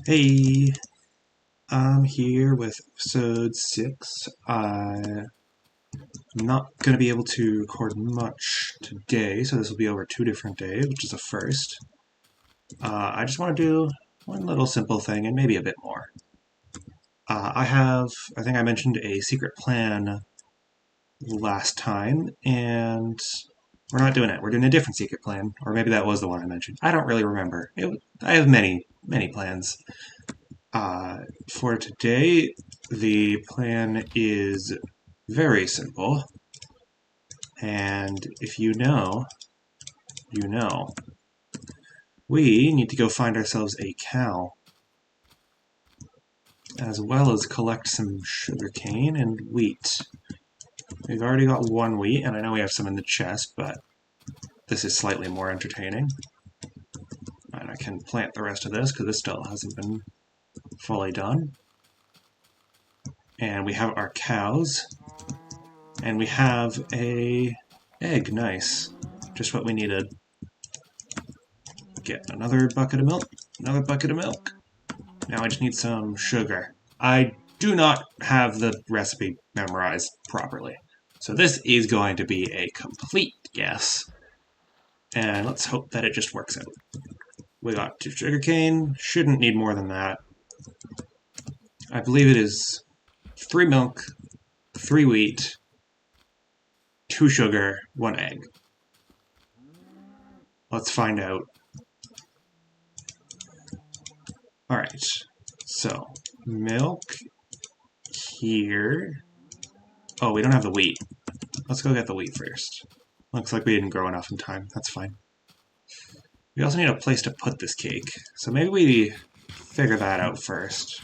Hey, I'm here with episode 6. I'm not going to be able to record much today, so this will be over 2 different days, which is a first. I just want to do one little simple thing and maybe a bit more. I think I mentioned a secret plan last time, and we're not doing it. We're doing a different secret plan, or maybe that was the one I mentioned. I don't really remember. I have many plans. For today, the plan is very simple, and if you know, you know. We need to go find ourselves a cow, as well as collect some sugarcane and wheat. We've already got one wheat, and I know we have some in the chest, but this is slightly more entertaining. And I can plant the rest of this, because this still hasn't been fully done. And we have our cows. And we have a egg, nice. Just what we needed. Get another bucket of milk, another bucket of milk. Now I just need some sugar. I do not have the recipe memorized properly. So this is going to be a complete guess. And let's hope that it just works out. We got 2 sugarcane, shouldn't need more than that. I believe it is 3 milk, 3 wheat, 2 sugar, 1 egg. Let's find out. Alright, so milk here. Oh, we don't have the wheat. Let's go get the wheat first. Looks like we didn't grow enough in time. That's fine. We also need a place to put this cake, so maybe we figure that out first.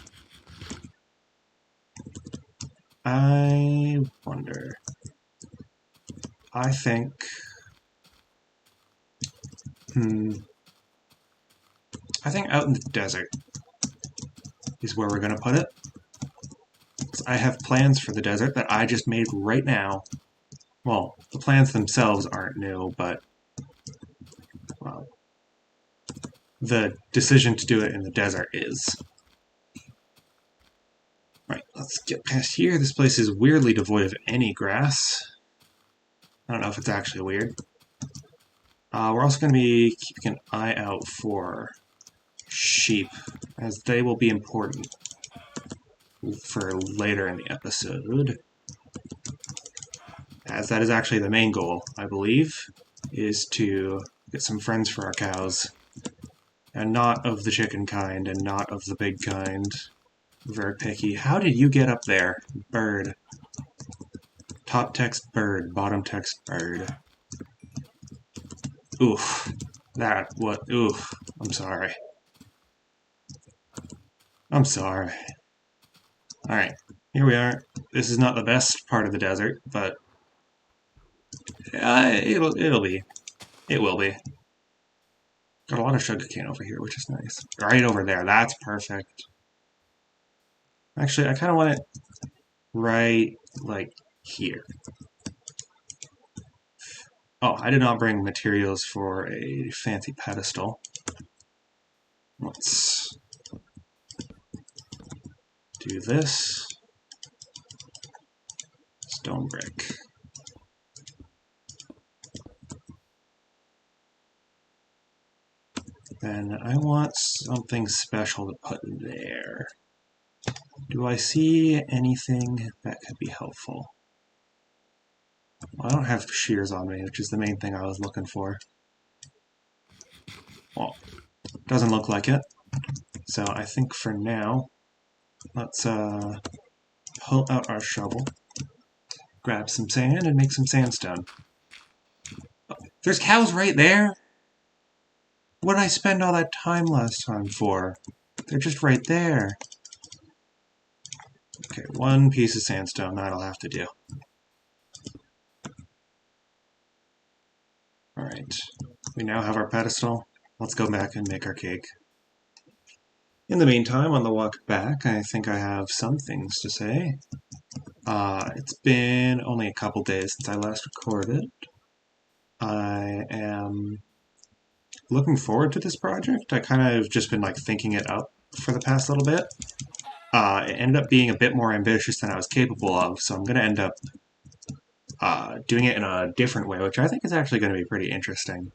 I wonder. I think... I think out in the desert is where we're going to put it. I have plans for the desert that I just made right now. Well, the plans themselves aren't new, but well, the decision to do it in the desert is. Right, let's get past here. This place is weirdly devoid of any grass. I don't know if it's actually weird. We're also going to be keeping an eye out for sheep, as they will be important for later in the episode. As that is actually the main goal, I believe, is to get some friends for our cows. And not of the chicken kind, and not of the big kind. Very picky. How did you get up there? Bird. Top text bird, bottom text bird. Oof. That, what, oof. I'm sorry. I'm sorry. Alright, here we are. This is not the best part of the desert, but it'll be. It will be. Got a lot of sugarcane over here, which is nice. Right over there, that's perfect. Actually, I kind of want it right, like, here. Oh, I did not bring materials for a fancy pedestal. Let's do this. Stone brick. Then I want something special to put there. Do I see anything that could be helpful? Well, I don't have shears on me, which is the main thing I was looking for. Well, doesn't look like it. So I think for now, let's pull out our shovel, grab some sand, and make some sandstone. Oh, there's cows right there! What did I spend all that time last time for? They're just right there. Okay, 1 piece of sandstone, that'll have to do. Alright, we now have our pedestal. Let's go back and make our cake. In the meantime, on the walk back, I think I have some things to say. It's been only a couple days since I last recorded. I am looking forward to this project. I kind of just been like thinking it up for the past little bit. It ended up being a bit more ambitious than I was capable of, so I'm going to end up doing it in a different way, which I think is actually going to be pretty interesting.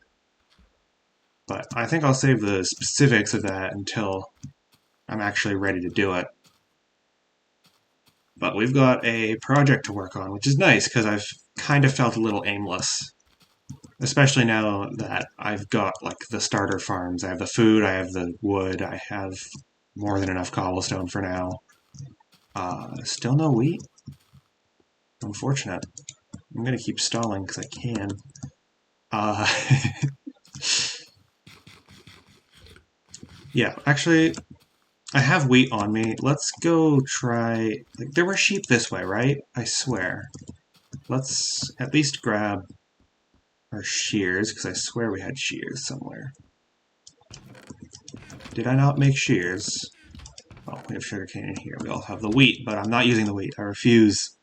But I think I'll save the specifics of that until I'm actually ready to do it. But we've got a project to work on, which is nice because I've kind of felt a little aimless. Especially now that I've got like the starter farms. I have the food, I have the wood, I have more than enough cobblestone for now. Still no wheat? Unfortunate. I'm gonna keep stalling because I can. Uh, yeah, actually, I have wheat on me. Let's go try... Like, there were sheep this way, right? I swear. Let's at least grab our shears, because I swear we had shears somewhere. Did I not make shears? Well, we have sugarcane in here. We also have the wheat, but I'm not using the wheat. I refuse.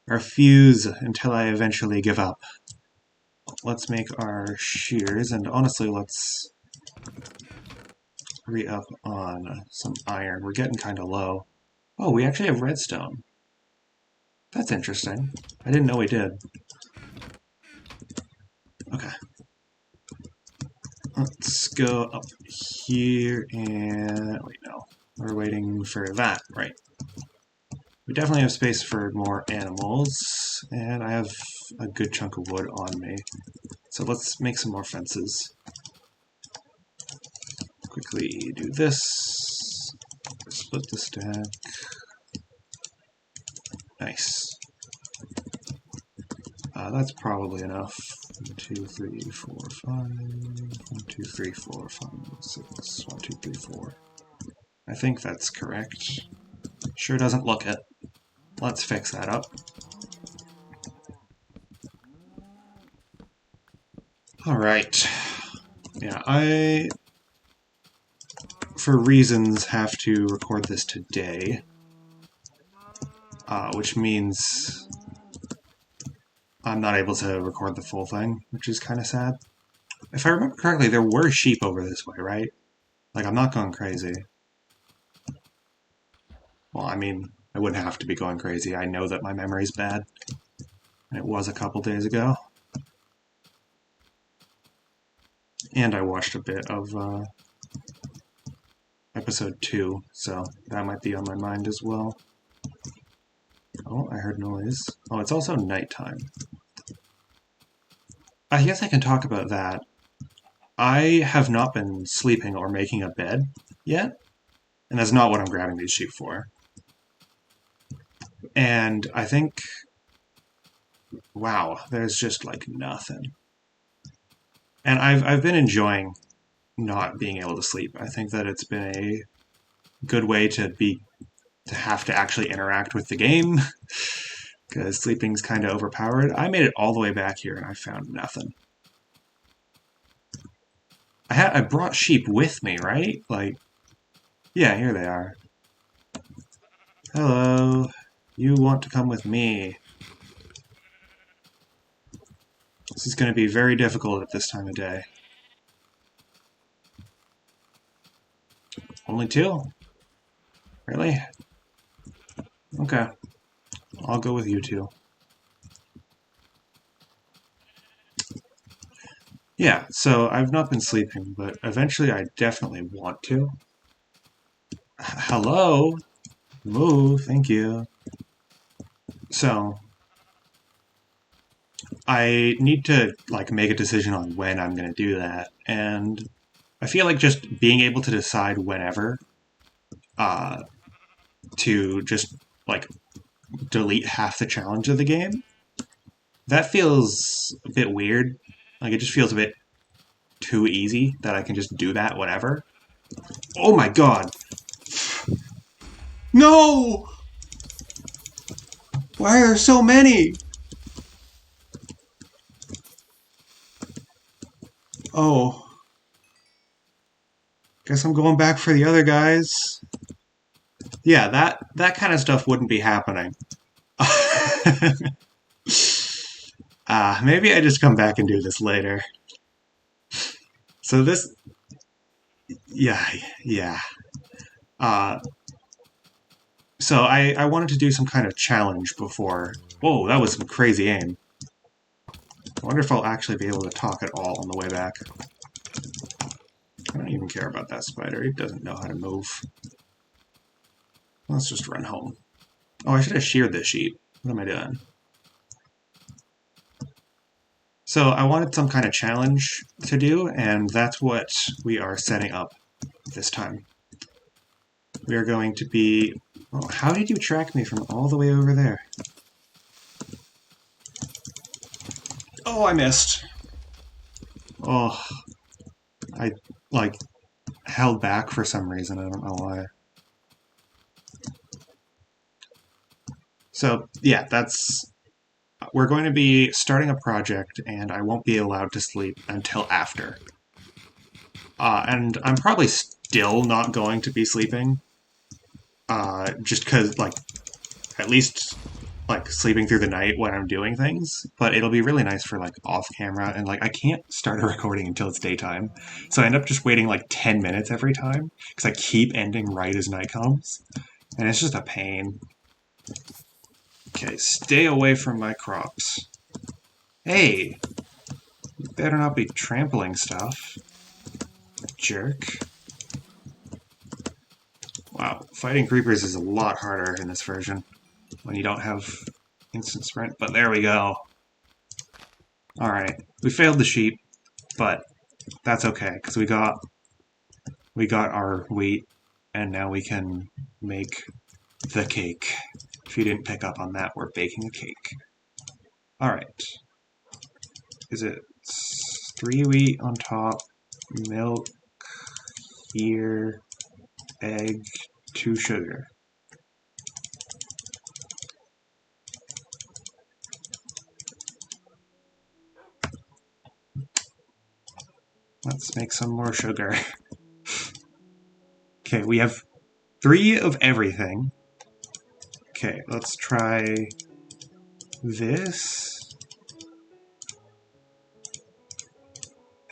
I refuse until I eventually give up. Let's make our shears, and honestly, let's re-up on some iron. We're getting kind of low. Oh, we actually have redstone. That's interesting. I didn't know we did. Okay. Let's go up here and... Wait, no. We're waiting for that, right. We definitely have space for more animals, and I have a good chunk of wood on me. So let's make some more fences. Quickly do this. Split the stack. Nice. That's probably enough. 1, 2, 3, 4, 5. 1, 2, 3, 4, 5, 6. 1, 2, 3, 4. I think that's correct. Sure doesn't look it. Let's fix that up. Alright. Yeah, I, for reasons, have to record this today. Which means I'm not able to record the full thing, which is kind of sad. If I remember correctly, there were sheep over this way, right? Like, I'm not going crazy. Well, I mean, I wouldn't have to be going crazy. I know that my memory's bad. And it was a couple days ago. And I watched a bit of episode 2, so that might be on my mind as well. Oh, I heard noise. Oh, it's also nighttime. I guess I can talk about that. I have not been sleeping or making a bed yet, and that's not what I'm grabbing these sheep for. And I think, wow, there's just like nothing. And I've been enjoying not being able to sleep. I think that it's been a good way to have to actually interact with the game, because sleeping's kind of overpowered. I made it all the way back here and I found nothing. I brought sheep with me, right? Like, yeah, here they are. Hello. You want to come with me? This is going to be very difficult at this time of day. Only 2? Really? Okay. I'll go with you 2. Yeah, so I've not been sleeping, but eventually I definitely want to. Hello? Move, thank you. So, I need to like make a decision on when I'm going to do that, and I feel like just being able to decide whenever to just like delete half the challenge of the game, that feels a bit weird. Like, it just feels a bit too easy that I can just do that whenever. Oh my god! No! Why are there so many? Oh. Guess I'm going back for the other guys. Yeah, that kind of stuff wouldn't be happening. Maybe I just come back and do this later. So this... Yeah. Uh, so I wanted to do some kind of challenge before. Whoa, that was some crazy aim. I wonder if I'll actually be able to talk at all on the way back. I don't even care about that spider. He doesn't know how to move. Let's just run home. Oh, I should have sheared this sheep. What am I doing? So I wanted some kind of challenge to do, and that's what we are setting up this time. We are going to be... Oh, how did you track me from all the way over there? Oh, I missed. Oh, I, like, held back for some reason. I don't know why. So, yeah, that's... We're going to be starting a project, and I won't be allowed to sleep until after. And I'm probably still not going to be sleeping. Just because, like, at least, like, sleeping through the night when I'm doing things. But it'll be really nice for, like, off camera. And, like, I can't start a recording until it's daytime. So I end up just waiting, like, 10 minutes every time. Because I keep ending right as night comes. And it's just a pain. Okay, stay away from my crops. Hey! You better not be trampling stuff. Jerk. Wow, fighting creepers is a lot harder in this version when you don't have instant sprint, but there we go. Alright, we failed the sheep, but that's okay, because we got our wheat, and now we can make the cake. If you didn't pick up on that, we're baking a cake. Alright. Is it 3 wheat on top, milk here, egg, 2 sugar? Let's make some more sugar. Okay, we have 3 of everything. Okay, let's try this.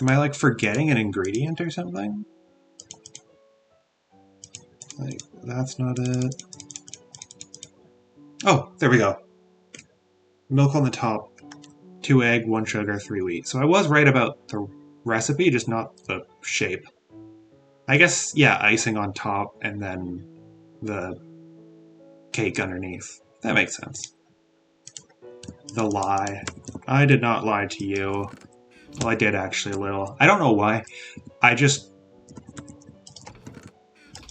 Am I, like, forgetting an ingredient or something? Like, that's not it. Oh, there we go. Milk on the top, 2 egg, 1 sugar, 3 wheat. So I was right about the recipe, just not the shape. I guess, yeah, icing on top and then the cake underneath. That makes sense. The lie. I did not lie to you. Well, I did actually a little. I don't know why. I just...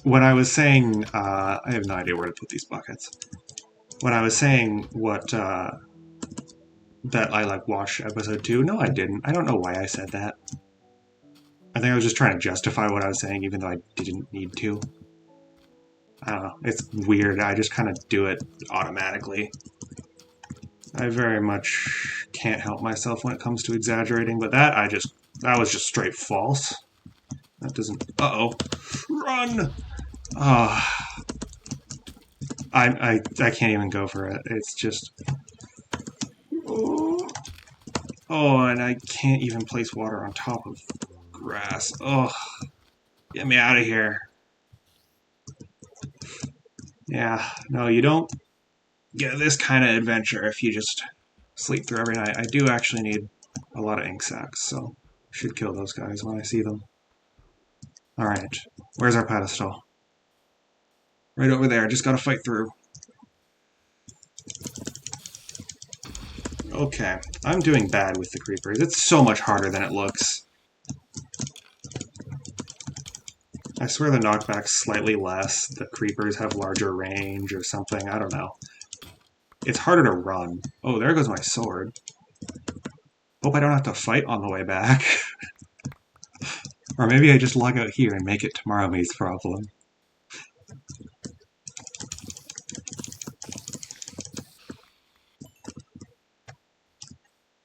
When I was saying... I have no idea where to put these buckets. When I was saying what... that I, like, watched episode 2, no, I didn't. I don't know why I said that. I think I was just trying to justify what I was saying, even though I didn't need to. I don't know. It's weird. I just kind of do it automatically. I very much can't help myself when it comes to exaggerating, but that was just straight false. That doesn't... Uh-oh. Run! I can't even go for it. It's just... Oh, and I can't even place water on top of grass. Oh, get me out of here. Yeah, no, you don't get this kind of adventure if you just sleep through every night. I do actually need a lot of ink sacs, so I should kill those guys when I see them. Alright, where's our pedestal? Right over there, just gotta fight through. Okay, I'm doing bad with the creepers. It's so much harder than it looks. I swear the knockback's slightly less. The creepers have larger range or something. I don't know. It's harder to run. Oh, there goes my sword. Hope I don't have to fight on the way back. Or maybe I just log out here and make it tomorrow me's problem.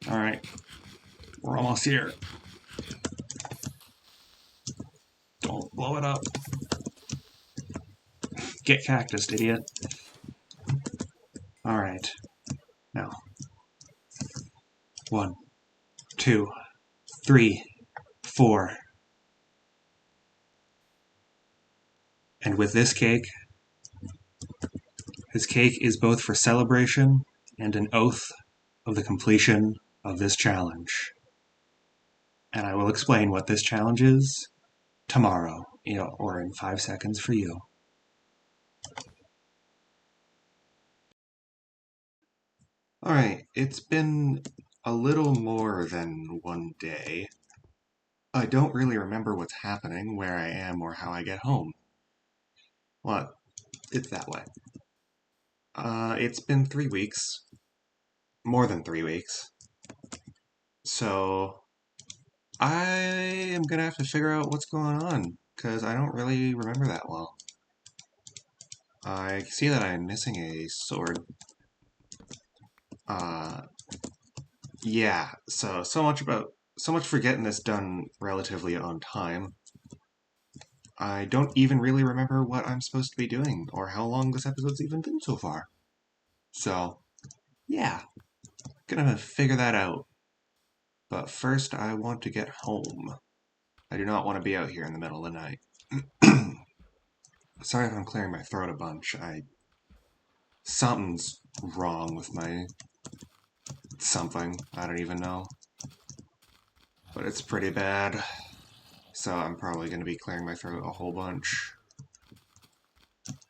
Alright. We're almost here. Don't blow it up. Get cactus, idiot. Alright. Now. 1, 2, 3, 4. And with this cake is both for celebration and an oath of the completion of this challenge. And I will explain what this challenge is tomorrow, or in 5 seconds for you. All right, it's been a little more than one day. I don't really remember what's happening, where I am, or how I get home. Well, it's that way. It's been 3 weeks, more than 3 weeks. So I am gonna have to figure out what's going on, because I don't really remember that well. I see that I'm missing a sword. Uh, yeah, so much for getting this done relatively on time. I don't even really remember what I'm supposed to be doing, or how long this episode's even been so far. So, yeah, gonna figure that out. But first, I want to get home. I do not want to be out here in the middle of the night. Sorry if I'm clearing my throat a bunch. Something's wrong with my something. I don't even know. But it's pretty bad. So I'm probably going to be clearing my throat a whole bunch.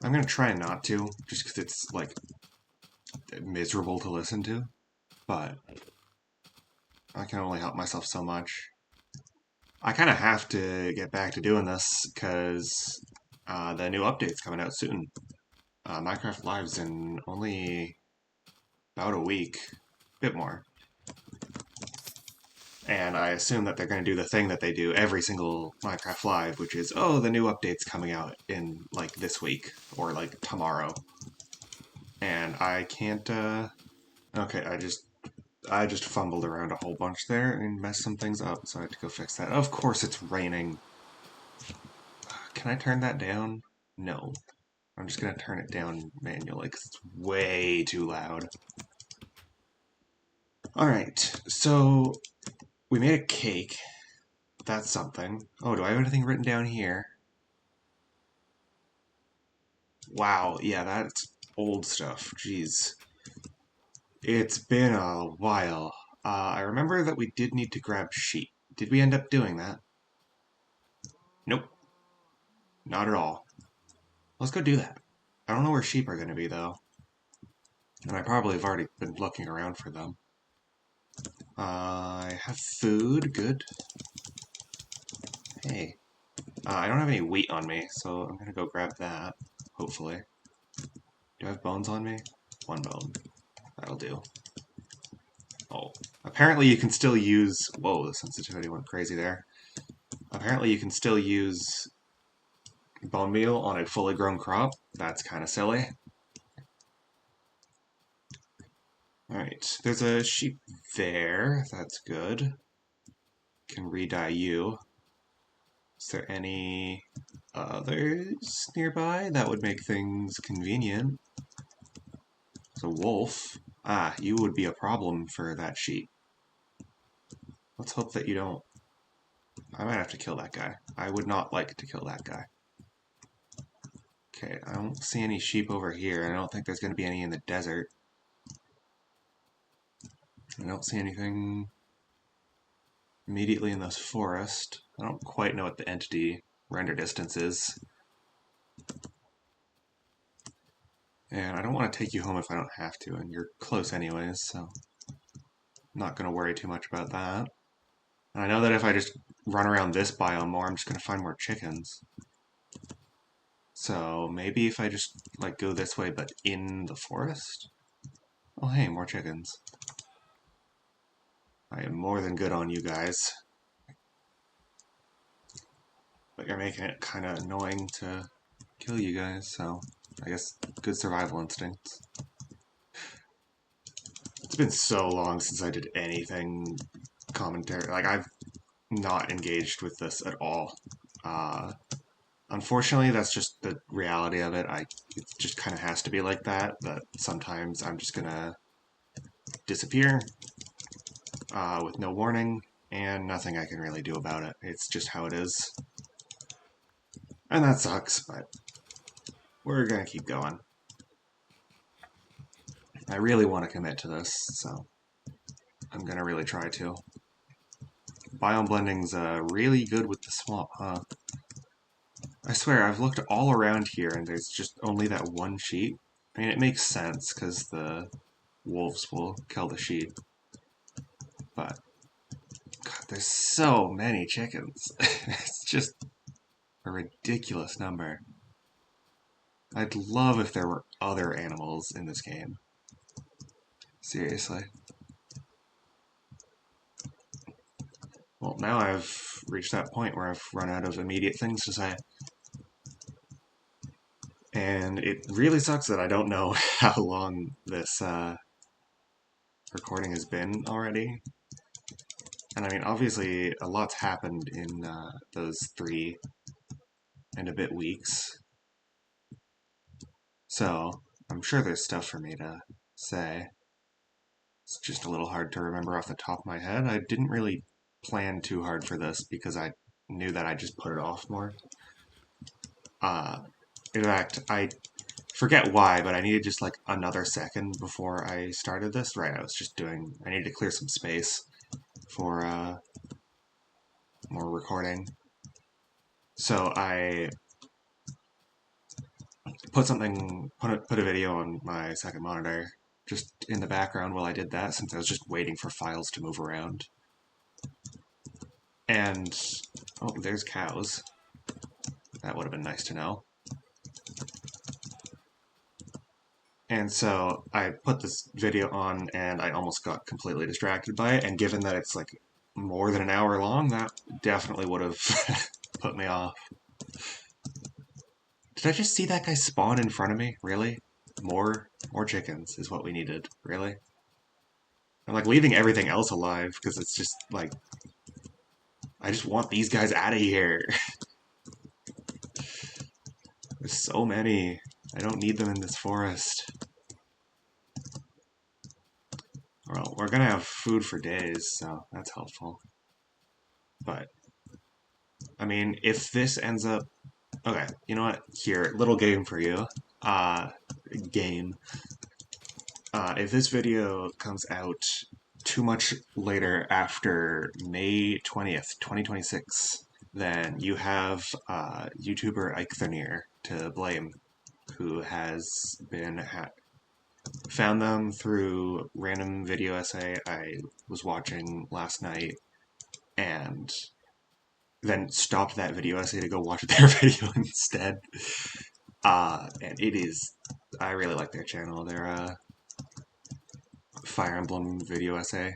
I'm going to try not to, just because it's, like, miserable to listen to. But I can only help myself so much. I kind of have to get back to doing this, because the new update's coming out soon. Minecraft Live's in only about a week. Bit more. And I assume that they're going to do the thing that they do every single Minecraft Live, which is, oh, the new update's coming out in, like, this week, or, like, tomorrow. And I can't, okay, I just fumbled around a whole bunch there and messed some things up, so I have to go fix that. Of course it's raining. Can I turn that down? No. I'm just going to turn it down manually, because it's way too loud. Alright, so we made a cake. That's something. Oh, do I have anything written down here? Wow, yeah, that's old stuff. Jeez. It's been a while. I remember that we did need to grab sheep. Did we end up doing that? Nope. Not at all. Let's go do that. I don't know where sheep are going to be, though. And I probably have already been looking around for them. I have food. Good. Hey. I don't have any wheat on me, so I'm going to go grab that. Hopefully. Do I have bones on me? One bone. That'll do. Oh. Apparently you can still use... Whoa, the sensitivity went crazy there. Apparently you can still use bone meal on a fully grown crop. That's kind of silly. Alright, there's a sheep there. That's good. Can re-dye you. Is there any others nearby? That would make things convenient. There's a wolf. Ah, you would be a problem for that sheep. Let's hope that you don't... I might have to kill that guy. I would not like to kill that guy. Okay, I don't see any sheep over here. I don't think there's going to be any in the desert. I don't see anything immediately in this forest. I don't quite know what the entity render distance is. And I don't want to take you home if I don't have to, and you're close anyways, so I'm not going to worry too much about that. And I know that if I just run around this biome more, I'm just going to find more chickens. So maybe if I just, like, go this way, but in the forest? Oh, hey, more chickens. I am more than good on you guys. But you're making it kind of annoying to kill you guys, so I guess good survival instincts. It's been so long since I did anything commentary. Like, I've not engaged with this at all. Unfortunately, that's just the reality of it. It just kind of has to be like that, but sometimes I'm just gonna disappear with no warning, and nothing I can really do about it. It's just how it is. And that sucks, but we're gonna keep going. I really want to commit to this, so I'm gonna really try to. Biome blending's really good with the swamp, huh? I swear, I've looked all around here and there's just only that one sheep. I mean, it makes sense because the wolves will kill the sheep, but God, there's so many chickens. It's just a ridiculous number. I'd love if there were other animals in this game. Seriously. Well, now I've reached that point where I've run out of immediate things to say. And it really sucks that I don't know how long this recording has been already. And I mean, obviously, a lot's happened in those 3 and a bit weeks. So, I'm sure there's stuff for me to say. It's just a little hard to remember off the top of my head. I didn't really plan too hard for this because I knew that I'd just put it off more. In fact, I forget why, but I needed just like another second before I started this. Right, I needed to clear some space for more recording. So I put a video on my second monitor just in the background while I did that, since I was just waiting for files to move around. And oh, there's cows. That would have been nice to know. And so I put this video on and I almost got completely distracted by it, and given that it's like more than an hour long, that definitely would have put me off. Did I just see that guy spawn in front of me? Really? More chickens is what we needed. Really? I'm like leaving everything else alive because it's just like, I just want these guys out of here. There's so many. I don't need them in this forest. Well, we're gonna have food for days, so that's helpful. But, I mean, if this ends up... Okay, you know what? Here, little game for you. Game. If this video comes out too much later after May 20th, 2026, then you have YouTuber Ike Thanier to blame, who has been found them through random video essay I was watching last night, and then stopped that video essay to go watch their video instead. And it is... I really like their channel. They're Fire Emblem video essay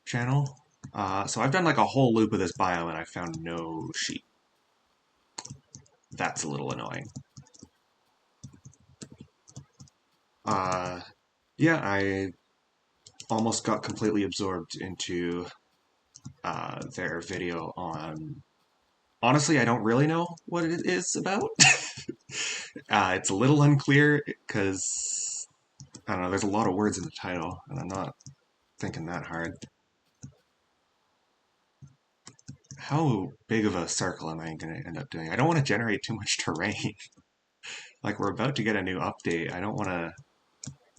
channel. So I've done like a whole loop of this biome and I found no sheep. That's a little annoying. Yeah, I almost got completely absorbed into their video on... Honestly, I don't really know what it is about. It's a little unclear because, I don't know, there's a lot of words in the title, and I'm not thinking that hard. How big of a circle am I going to end up doing? I don't want to generate too much terrain. Like, we're about to get a new update. I don't want to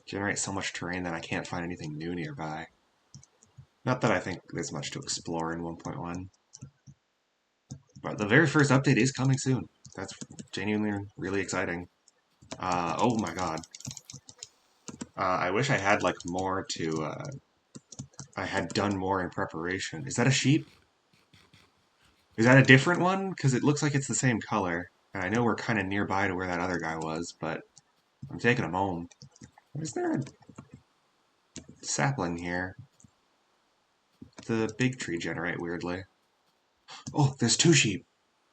generate so much terrain that I can't find anything new nearby. Not that I think there's much to explore in 1.1. But the very first update is coming soon. That's genuinely really exciting. Oh my god. I wish I had like more to... I had done more in preparation. Is that a sheep? Is that a different one? Because it looks like it's the same color. And I know we're kind of nearby to where that other guy was, but I'm taking him home. Is there a sapling here? The big tree generate weirdly. Oh, there's 2 sheep.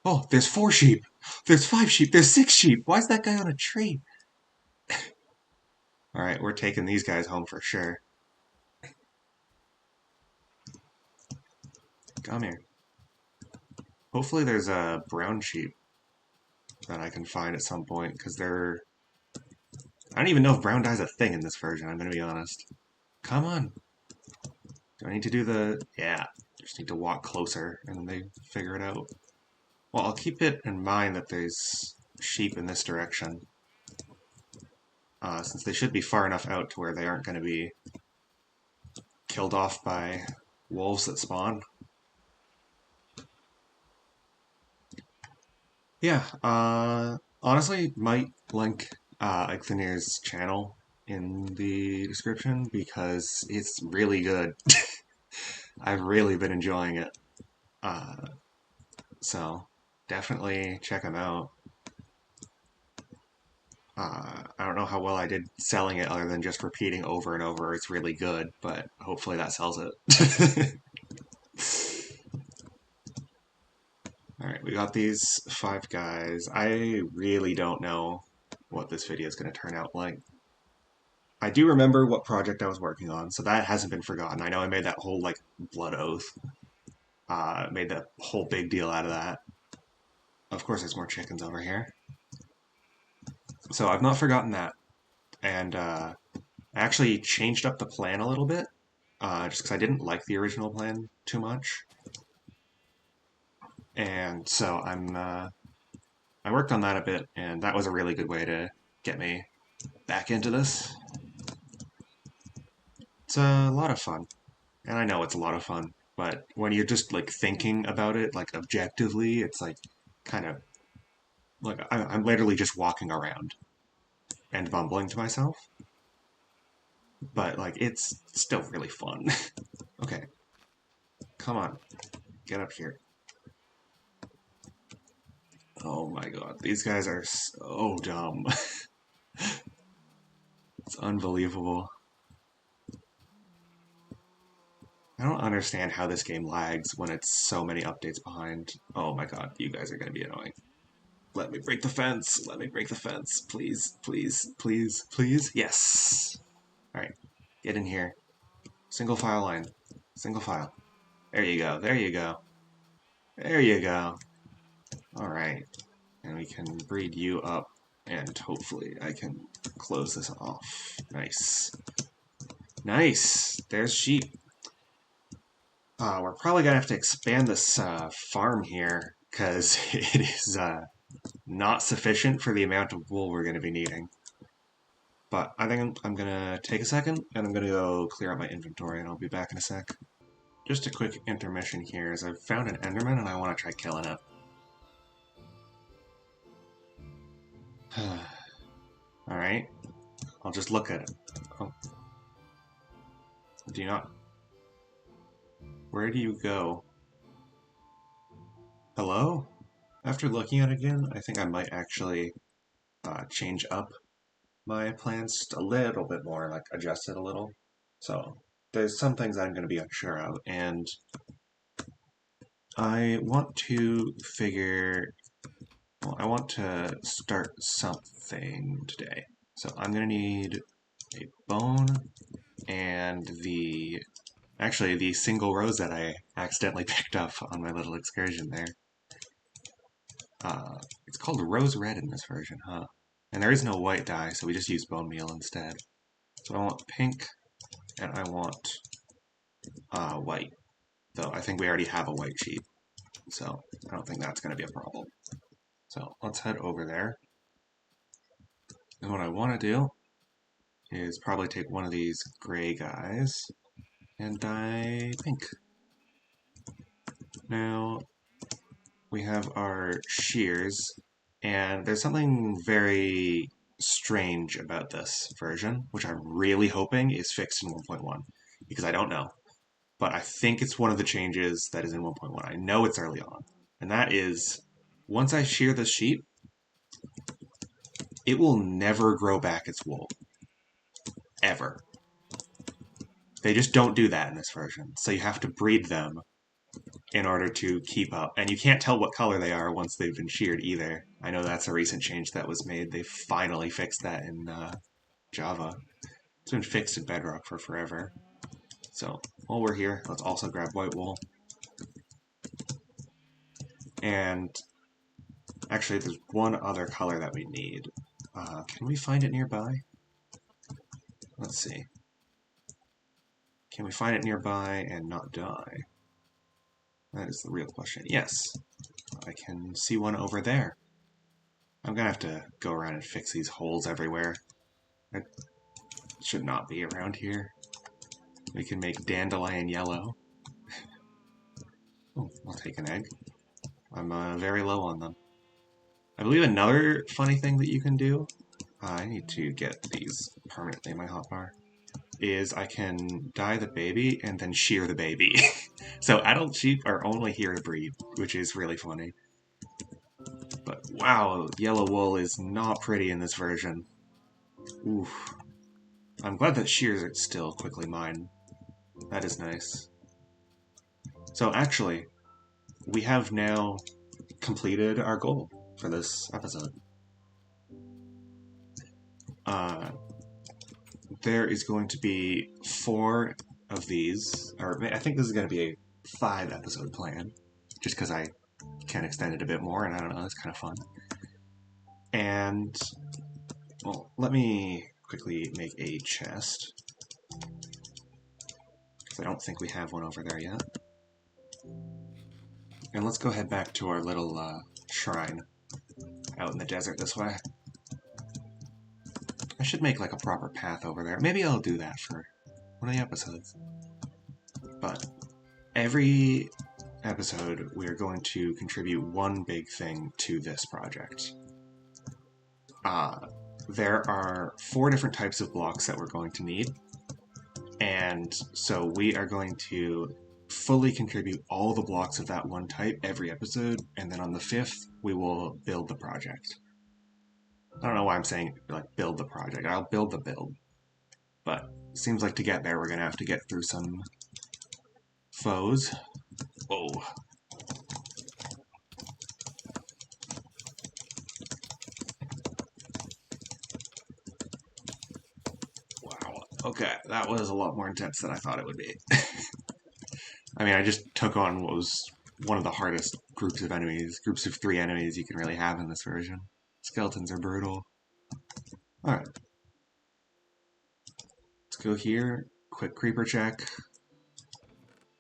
Oh, there's 4 sheep. There's 5 sheep. There's 6 sheep. Why is that guy on a tree? Alright, we're taking these guys home for sure. Come here. Hopefully there's a brown sheep that I can find at some point, because they're... I don't even know if brown dye's a thing in this version, I'm gonna be honest. Come on. Do I need to do the... Yeah. Just need to walk closer, and then they figure it out. Well, I'll keep it in mind that there's sheep in this direction, since they should be far enough out to where they aren't going to be killed off by wolves that spawn. Yeah, honestly, might link Icthinir's channel in the description because it's really good. I've really been enjoying it. Uh, so definitely check him out. I don't know how well I did selling it other than just repeating over and over it's really good, but hopefully that sells it. Alright, we got these 5 guys. I really don't know what this video is going to turn out like. I do remember what project I was working on, so that hasn't been forgotten. I know I made that whole, like, blood oath. Made that whole big deal out of that. Of course there's more chickens over here. So I've not forgotten that. And I actually changed up the plan a little bit, just because I didn't like the original plan too much. And so I worked on that a bit, and that was a really good way to get me back into this. It's a lot of fun, and I know it's a lot of fun, but when you're just like thinking about it, like objectively, it's like kind of like I'm literally just walking around and bumbling to myself, but like it's still really fun. Okay, come on, get up here. Oh my god, these guys are so dumb. It's unbelievable. I don't understand how this game lags when it's so many updates behind. Oh my god, you guys are gonna be annoying. Let me break the fence. Let me break the fence. Please, please, please, please. Yes. Alright, get in here. Single file line. Single file. There you go. There you go. There you go. Alright. And we can breed you up, and hopefully I can close this off. Nice. Nice! There's sheep. We're probably gonna have to expand this farm here, because it is not sufficient for the amount of wool we're going to be needing. But I think I'm going to take a second, and I'm going to go clear out my inventory, and I'll be back in a sec. Just a quick intermission here, as I've found an Enderman, and I want to try killing it. Alright, I'll just look at it. Oh. Do you not... Where do you go? Hello? After looking at it again, I think I might actually change up my plans just a little bit more, like adjust it a little. So there's some things I'm going to be unsure of, and I want to figure, well, I want to start something today. So I'm going to need a bone and actually the single rose that I accidentally picked up on my little excursion there. It's called rose red in this version, huh? And there is no white dye, so we just use bone meal instead. So I want pink, and I want white. Though I think we already have a white sheep, so I don't think that's going to be a problem. So let's head over there. And what I want to do is probably take one of these gray guys and dye pink. Now we have our shears, and there's something very strange about this version, which I'm really hoping is fixed in 1.1, because I don't know. But I think it's one of the changes that is in 1.1. I know it's early on. And that is, once I shear the sheep, it will never grow back its wool. Ever. They just don't do that in this version. So you have to breed them in order to keep up. And you can't tell what color they are once they've been sheared either. I know that's a recent change that was made. They finally fixed that in Java. It's been fixed in Bedrock for forever. So while we're here, let's also grab white wool. And actually, there's one other color that we need. Can we find it nearby? Let's see. Can we find it nearby and not die? That is the real question. Yes, I can see one over there. I'm gonna have to go around and fix these holes everywhere. It should not be around here. We can make dandelion yellow. Oh, I'll take an egg. I'm very low on them. I believe another funny thing that you can do, I need to get these permanently in my hotbar, is I can dye the baby and then shear the baby. So adult sheep are only here to breed, which is really funny. But wow, yellow wool is not pretty in this version. Oof. I'm glad that shears it still quickly mine. That is nice. So actually, we have now completed our goal for this episode. There is going to be 4 of these, or I think this is going to be a 5-episode plan, just because I can extend it a bit more, and I don't know, it's kind of fun. And, well, let me quickly make a chest, because I don't think we have one over there yet. And let's go head back to our little shrine out in the desert this way. I should make like a proper path over there. Maybe I'll do that for one of the episodes. But every episode, we're going to contribute one big thing to this project. There are 4 different types of blocks that we're going to need. And so we are going to fully contribute all the blocks of that one type every episode. And then on the 5th, we will build the project. I don't know why I'm saying, like, build the project. I'll build the build. But it seems like to get there, we're going to have to get through some foes. Whoa. Wow. Okay, that was a lot more intense than I thought it would be. I mean, I just took on what was one of the hardest groups of enemies, groups of 3 enemies you can really have in this version. Skeletons are brutal. Alright. Let's go here, quick creeper check,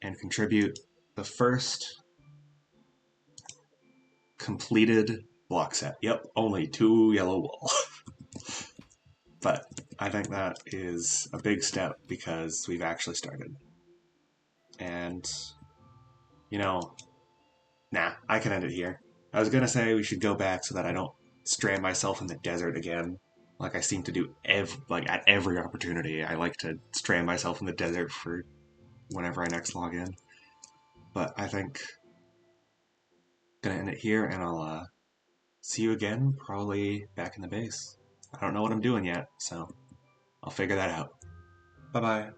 and contribute the first completed block set. Yep, only 2 yellow wool. But I think that is a big step because we've actually started. And, you know, nah, I can end it here. I was gonna say we should go back so that I don't strand myself in the desert again, like I seem to do at every opportunity. I like to strand myself in the desert for whenever I next log in. But I think gonna end it here, and I'll see you again, probably back in the base. I don't know what I'm doing yet, so I'll figure that out. Bye-bye.